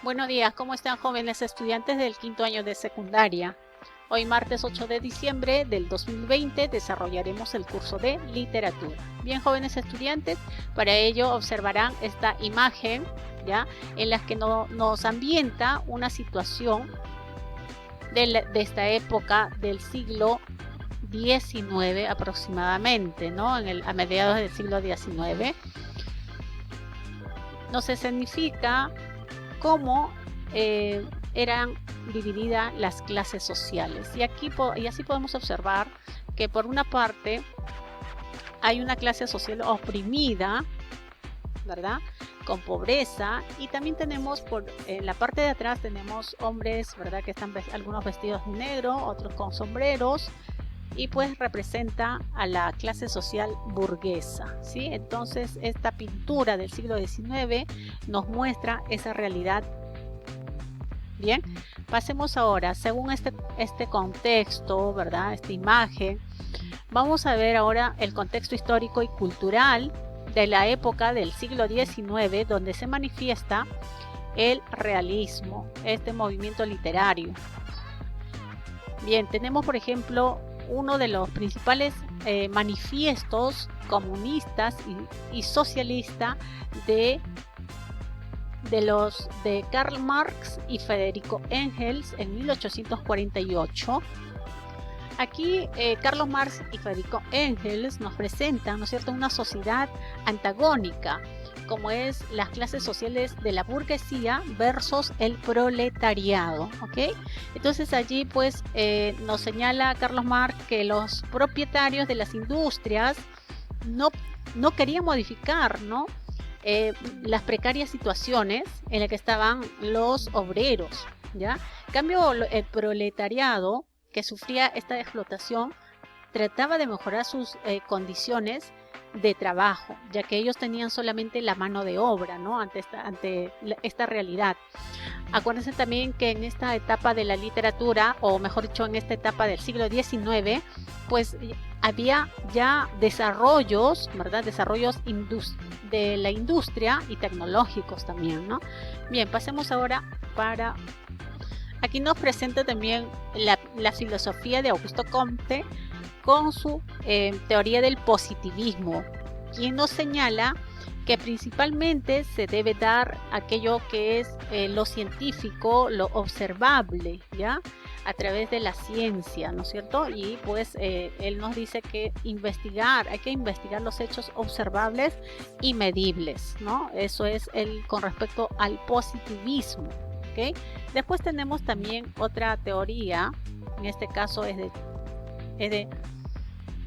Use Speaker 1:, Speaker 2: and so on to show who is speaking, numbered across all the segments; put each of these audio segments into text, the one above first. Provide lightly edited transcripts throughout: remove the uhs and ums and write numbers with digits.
Speaker 1: Buenos días, ¿cómo están jóvenes estudiantes del quinto año de secundaria? Hoy martes 8 de diciembre del 2020 desarrollaremos el curso de literatura. Bien, jóvenes estudiantes, para ello observarán esta imagen, ¿ya? En la que nos ambienta una situación de esta época del siglo XIX aproximadamente, ¿no? A mediados del siglo XIX. Nos escenifica cómo eran divididas las clases sociales. Y así podemos observar que por una parte hay una clase social oprimida, ¿verdad? Con pobreza, y también tenemos en la parte de atrás tenemos hombres, ¿verdad? Que están algunos vestidos de negro, otros con sombreros, y pues representa a la clase social burguesa, ¿sí? Entonces esta pintura del siglo XIX nos muestra esa realidad. Bien, pasemos ahora, según este contexto, ¿verdad? Esta imagen, vamos a ver ahora el contexto histórico y cultural de la época del siglo XIX, donde se manifiesta el realismo, este movimiento literario. Bien, tenemos por ejemplo uno de los principales manifiestos comunistas y socialistas de Karl Marx y Federico Engels en 1848. Aquí Carlos Marx y Federico Engels nos presentan, ¿no es cierto?, una sociedad antagónica, como es las clases sociales de la burguesía versus el proletariado, ¿ok? Entonces allí pues nos señala Carlos Marx que los propietarios de las industrias no querían modificar, ¿no? Las precarias situaciones en las que estaban los obreros, ¿ya? En cambio, el proletariado que sufría esta explotación trataba de mejorar sus condiciones de trabajo, ya que ellos tenían solamente la mano de obra, ¿no? Ante esta realidad. Acuérdense también que en esta etapa de la literatura, o mejor dicho, en esta etapa del siglo XIX, pues había ya desarrollos, ¿verdad? Desarrollos de la industria y tecnológicos también, ¿no? Bien, pasemos ahora para... Aquí nos presenta también la filosofía de Augusto Comte con su teoría del positivismo, quien nos señala que principalmente se debe dar aquello que es lo científico, lo observable, ¿ya? A través de la ciencia, ¿no es cierto? Y pues él nos dice que hay que investigar los hechos observables y medibles, ¿no? Eso es con respecto al positivismo, ¿ok? Después tenemos también otra teoría, en este caso es de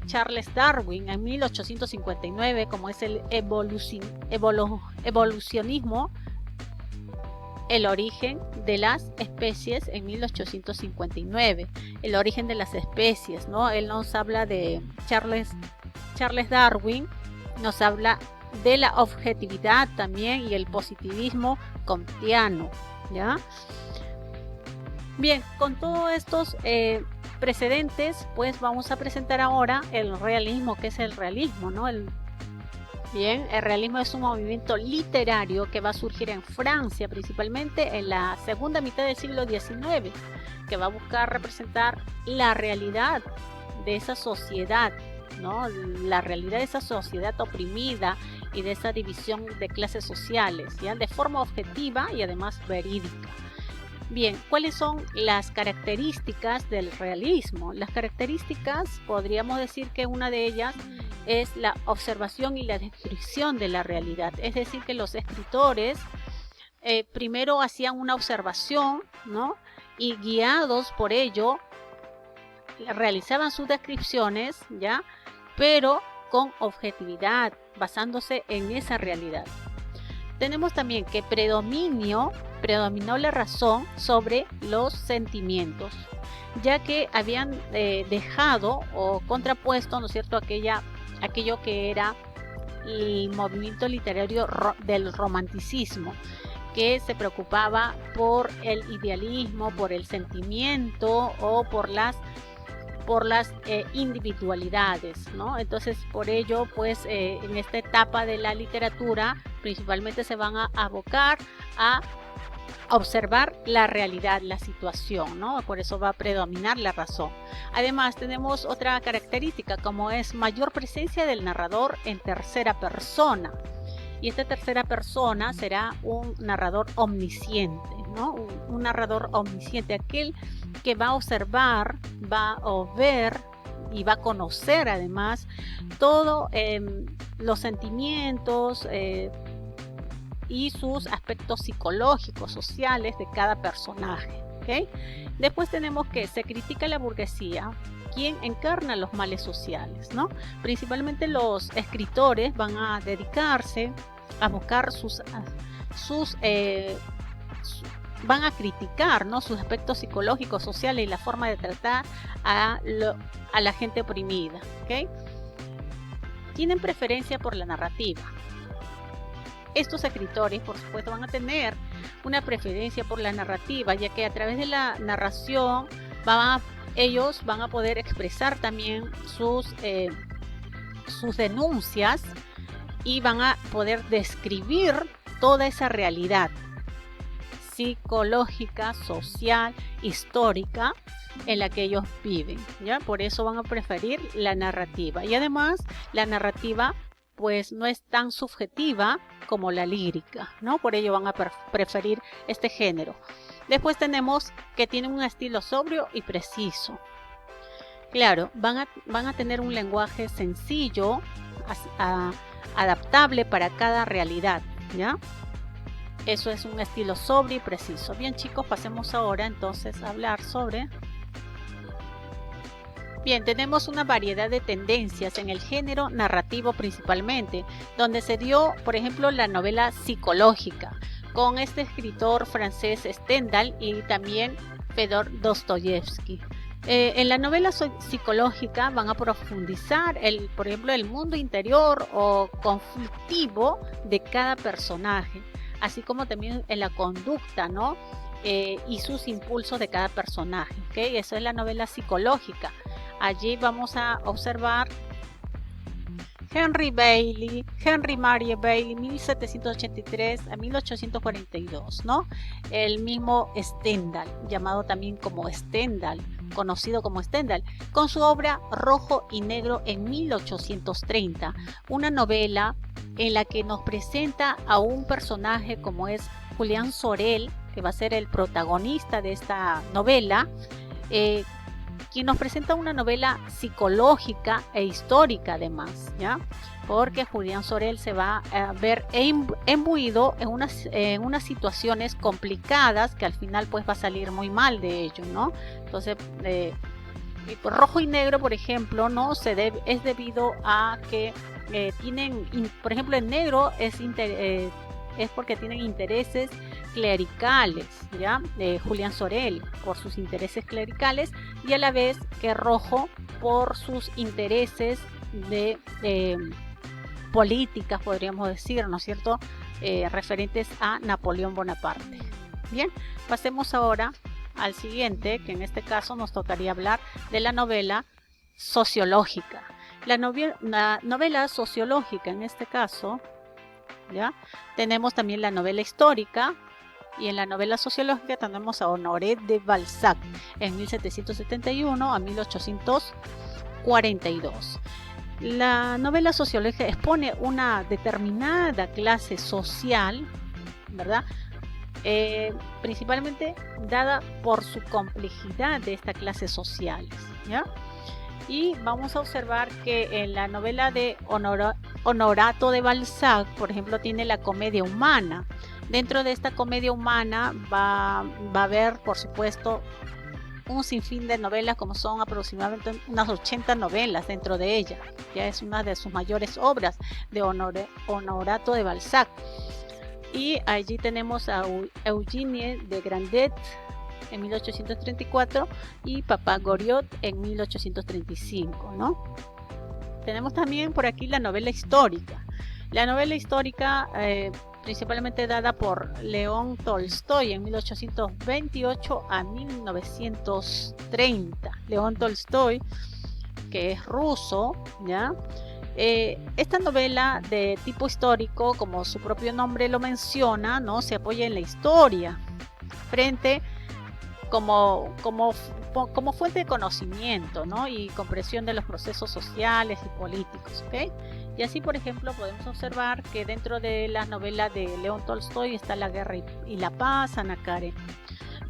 Speaker 1: Charles Darwin en 1859, como es el evolucionismo, el origen de las especies en 1859, el origen de las especies, ¿no? Él nos habla de Charles Darwin, nos habla de la objetividad también y el positivismo comtiano, ¿ya? Bien, con todos estos precedentes, pues vamos a presentar ahora el realismo. ¿Qué es el realismo, no? Bien, el realismo es un movimiento literario que va a surgir en Francia, principalmente en la segunda mitad del siglo XIX, que va a buscar representar la realidad de esa sociedad, ¿no? La realidad de esa sociedad oprimida y de esa división de clases sociales, ¿ya? De forma objetiva y además verídica. Bien, ¿cuáles son las características del realismo? Las características, podríamos decir que una de ellas es la observación y la descripción de la realidad. Es decir, que los escritores primero hacían una observación, ¿no? Y guiados por ello, realizaban sus descripciones, ¿ya? Pero con objetividad, basándose en esa realidad. Tenemos también que predominó la razón sobre los sentimientos, ya que habían dejado o contrapuesto, ¿no es cierto?, aquello que era el movimiento literario del romanticismo, que se preocupaba por el idealismo, por el sentimiento o por las individualidades, ¿no? Entonces, por ello, pues en esta etapa de la literatura, principalmente se van a abocar a observar la realidad, la situación, ¿no? Por eso va a predominar la razón. Además, tenemos otra característica, como es mayor presencia del narrador en tercera persona. Y esta tercera persona será un narrador omnisciente, ¿no? Un narrador omnisciente, aquel que va a observar, va a ver y va a conocer además todos los sentimientos y sus aspectos psicológicos, sociales de cada personaje. ¿Okay? Después tenemos que se critica la burguesía, quien encarna los males sociales, ¿no? Principalmente los escritores van a dedicarse a buscar van a criticar, ¿no? Sus aspectos psicológicos, sociales y la forma de tratar a la gente oprimida. ¿Okay? Tienen preferencia por la narrativa. Estos escritores, por supuesto, van a tener una preferencia por la narrativa, ya que a través de la narración ellos van a poder expresar también sus denuncias y van a poder describir toda esa realidad psicológica, social, histórica en la que ellos viven, ¿ya? Por eso van a preferir la narrativa. Y además, la narrativa pues no es tan subjetiva como la lírica, ¿no? Por ello van a preferir este género. Después tenemos que tienen un estilo sobrio y preciso. Claro, van a tener un lenguaje sencillo, adaptable para cada realidad, ¿ya? Eso es un estilo sobrio y preciso. Bien, chicos, pasemos ahora entonces a hablar sobre... Bien, tenemos una variedad de tendencias en el género narrativo principalmente, donde se dio, por ejemplo, la novela psicológica, con este escritor francés Stendhal y también Fedor Dostoyevsky. En la novela psicológica van a profundizar, por ejemplo, el mundo interior o conflictivo de cada personaje, así como también en la conducta, ¿no? Y sus impulsos de cada personaje. ¿Okay? Eso es la novela psicológica. Allí vamos a observar Henry Marie Bailey, 1783 a 1842, ¿no? El mismo Stendhal, llamado también como Stendhal, conocido como Stendhal, con su obra Rojo y Negro en 1830, una novela en la que nos presenta a un personaje como es Julián Sorel, que va a ser el protagonista de esta novela, quien nos presenta una novela psicológica e histórica además, ¿ya? Porque Julián Sorel se va a ver embuido en unas situaciones complicadas que al final pues va a salir muy mal de ello, ¿no? Entonces, Rojo y Negro, por ejemplo, ¿no? Es debido a que tienen, por ejemplo, en negro es porque tienen intereses clericales, ¿ya? Julián Sorel por sus intereses clericales y a la vez que Rojo por sus intereses de políticas, podríamos decir, ¿no es cierto? Referentes a Napoleón Bonaparte. Bien, pasemos ahora al siguiente, que en este caso nos tocaría hablar de la novela sociológica. La novela sociológica en este caso, ¿ya? Tenemos también la novela histórica y en la novela sociológica tenemos a Honoré de Balzac en 1771 a 1842. La novela sociológica expone una determinada clase social, ¿verdad? Principalmente dada por su complejidad de esta clase social, ¿ya? Y vamos a observar que en la novela de Honorato de Balzac, por ejemplo, tiene la comedia humana. Dentro de esta comedia humana va a haber, por supuesto, un sinfín de novelas, como son aproximadamente unas 80 novelas dentro de ella. Ya es una de sus mayores obras de Honorato de Balzac. Y allí tenemos a Eugénie de Grandet en 1834 y Papa Goriot en 1835, ¿no? Tenemos también por aquí la novela histórica. La novela histórica principalmente dada por León Tolstoy en 1828 a 1930. León Tolstoy, que es ruso, ¿ya? Esta novela de tipo histórico, como su propio nombre lo menciona, ¿no? Se apoya en la historia, frente como fuente de conocimiento, ¿no? Y comprensión de los procesos sociales y políticos, ¿ok? Y así, por ejemplo, podemos observar que dentro de la novela de León Tolstoy está La guerra y la paz, Ana Karen.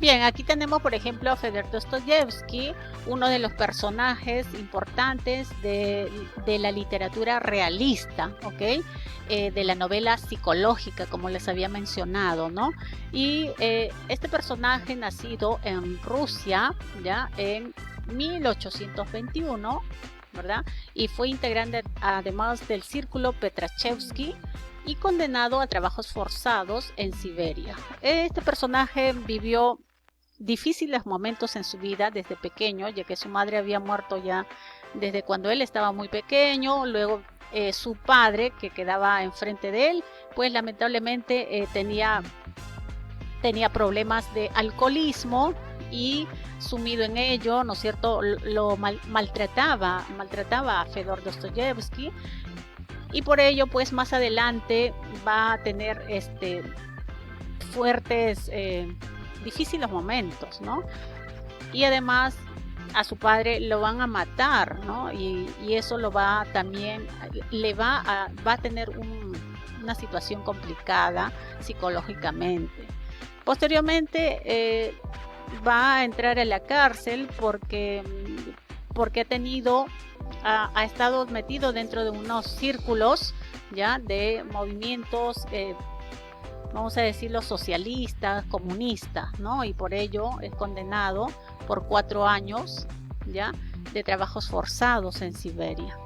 Speaker 1: Bien, aquí tenemos, por ejemplo, a Fedor Dostoyevsky, uno de los personajes importantes de la literatura realista, ¿ok? De la novela psicológica, como les había mencionado, ¿no? Y este personaje, nacido en Rusia, ¿ya? En 1821, ¿verdad? Y fue integrante además del Círculo Petrachevsky y condenado a trabajos forzados en Siberia. Este personaje vivió difíciles momentos en su vida desde pequeño, ya que su madre había muerto ya desde cuando él estaba muy pequeño. Luego su padre, que quedaba enfrente de él, pues lamentablemente tenía problemas de alcoholismo, y sumido en ello, ¿no es cierto?, lo maltrataba a Fedor Dostoyevsky, y por ello pues más adelante va a tener fuertes difíciles momentos, ¿no? Y además a su padre lo van a matar, ¿no? Y eso lo va también, va a tener una situación complicada psicológicamente. Posteriormente va a entrar a la cárcel porque ha estado metido dentro de unos círculos, ya, de movimientos vamos a decirlo, socialistas, comunistas, ¿no? Y por ello es condenado por 4 años, ¿ya?, de trabajos forzados en Siberia.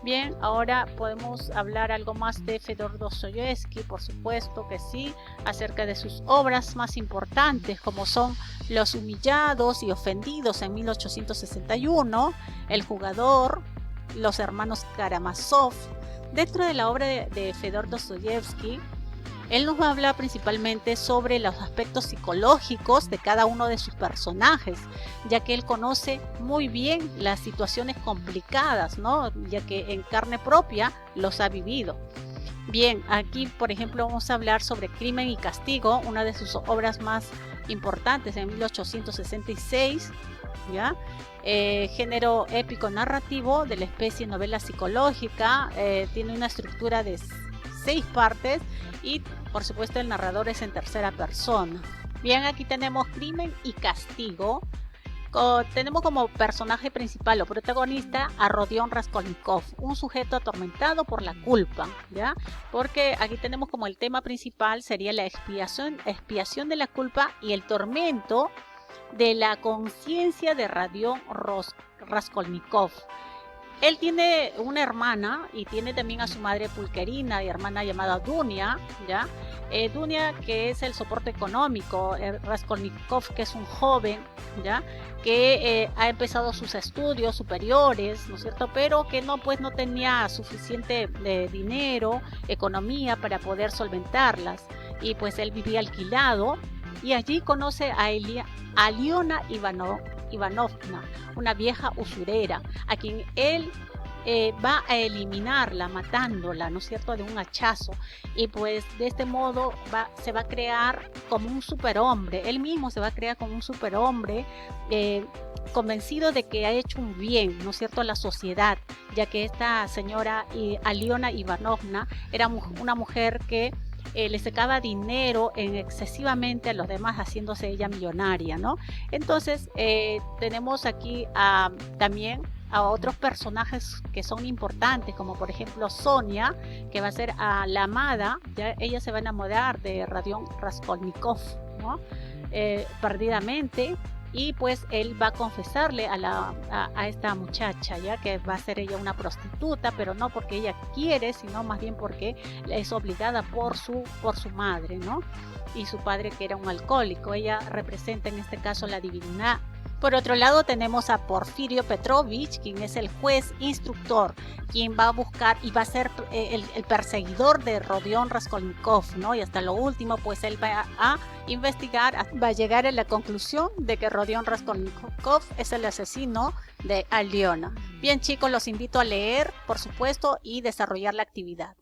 Speaker 1: Bien, ahora podemos hablar algo más de Fedor Dostoyevsky, por supuesto que sí, acerca de sus obras más importantes, como son Los humillados y ofendidos en 1861, El jugador, Los hermanos Karamazov. Dentro de la obra de Fedor Dostoyevsky, él nos va a hablar principalmente sobre los aspectos psicológicos de cada uno de sus personajes, ya que él conoce muy bien las situaciones complicadas, ¿no?, ya que en carne propia los ha vivido. Bien, aquí por ejemplo vamos a hablar sobre Crimen y Castigo, una de sus obras más importantes en 1866, ¿ya? Género épico narrativo de la especie novela psicológica, tiene una estructura de 6 partes y por supuesto el narrador es en tercera persona. Bien, aquí tenemos Crimen y Castigo. Tenemos como personaje principal o protagonista a Rodion Raskolnikov, un sujeto atormentado por la culpa, ¿ya? Porque aquí tenemos como el tema principal sería la expiación de la culpa y el tormento de la conciencia de Rodion Raskolnikov. Él tiene una hermana y tiene también a su madre Pulcherina y hermana llamada Dunia, ¿ya? Dunia, que es el soporte económico, Raskolnikov, que es un joven, ¿ya?, que ha empezado sus estudios superiores, ¿no es cierto?, pero que no tenía suficiente dinero, economía para poder solventarlas, y pues él vivía alquilado, y allí conoce a Aliona Ivanovna, una vieja usurera, a quien él va a eliminarla matándola, ¿no es cierto?, de un hachazo, y pues de este modo se va a crear como un superhombre. Él mismo se va a crear como un superhombre, convencido de que ha hecho un bien, ¿no es cierto?, a la sociedad, ya que esta señora Aliona Ivanovna era una mujer que le sacaba dinero excesivamente a los demás, haciéndose ella millonaria, ¿no? Entonces tenemos aquí también a otros personajes que son importantes, como por ejemplo Sonia, que va a ser la amada, ¿ya? Ella se va a enamorar de Rodion Raskolnikov, ¿no?, perdidamente, y pues él va a confesarle a esta muchacha, ya que va a ser ella una prostituta, pero no porque ella quiere, sino más bien porque es obligada por su madre, ¿no?, y su padre, que era un alcohólico. Ella representa en este caso la divinidad. Por otro lado tenemos a Porfirio Petrovich, quien es el juez instructor, quien va a buscar y va a ser el perseguidor de Rodion Raskolnikov, ¿no? Y hasta lo último, pues él va a investigar, va a llegar a la conclusión de que Rodion Raskolnikov es el asesino de Aliona. Bien, chicos, los invito a leer, por supuesto, y desarrollar la actividad.